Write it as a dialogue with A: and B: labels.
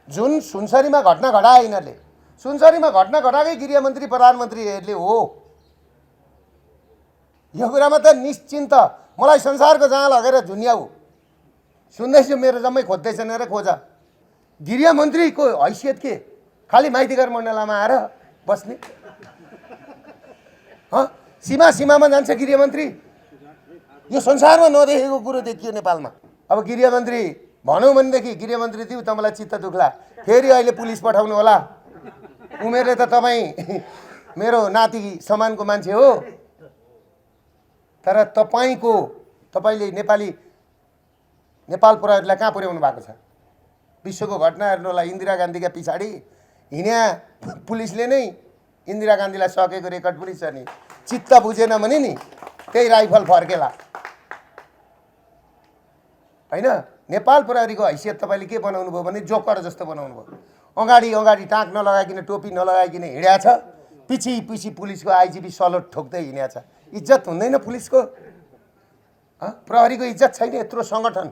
A: जुन सुनसरीमा घटना घटाए यिनीहरूले, सुनसरीमा घटना घटाएकै गृहमन्त्री प्रधानमन्त्रीहरूले हो। यो कुरामा त निश्चिन्त मलाई संसारको जहाँ लगेर झुन्याऊ। सुन्दैछु मेरो जम्मै खोज्दैछन् र खोज। गृहमन्त्रीको हैसियत के? खालि माइतीघर मण्डलामा आएर बस्ने? सीमामा जान्छ गृहमन्त्री? यो संसारमा नदेखेको कुरो देखियो नेपालमा। अब गृहमन्त्री भनौँ भनेदेखि गृहमन्त्री दिउ तपाईँलाई चित्त दुख्ला, फेरि अहिले पुलिस पठाउनु होला। उमेरले त तपाईँ मेरो नाति समानको मान्छे हो, तर तपाईँले नेपाल प्रहरीलाई कहाँ पुर्याउनु भएको छ? विश्वको घटना हेर्नुलाई इन्दिरा गान्धीका पछाडि हिँड्या पुलिसले नै इन्दिरा गान्धीलाई सकेको रेकर्ड पनि छ नि। चित्त बुझेन भने नि त्यही राइफल फर्केला हैन। नेपाल प्रहरीको हैसियत तपाईँले के बनाउनु भयो भने जोकर जस्तो बनाउनु भयो। अगाडि टाँक नलगाइकन टोपी नलगाइकन हिँड्या छ, पछि पुलिसको आइजिपी सलोट ठोक्दै हिँड्या छ। इज्जत हुँदैन पुलिसको? प्रहरीको इज्जत छैन यत्रो सङ्गठन?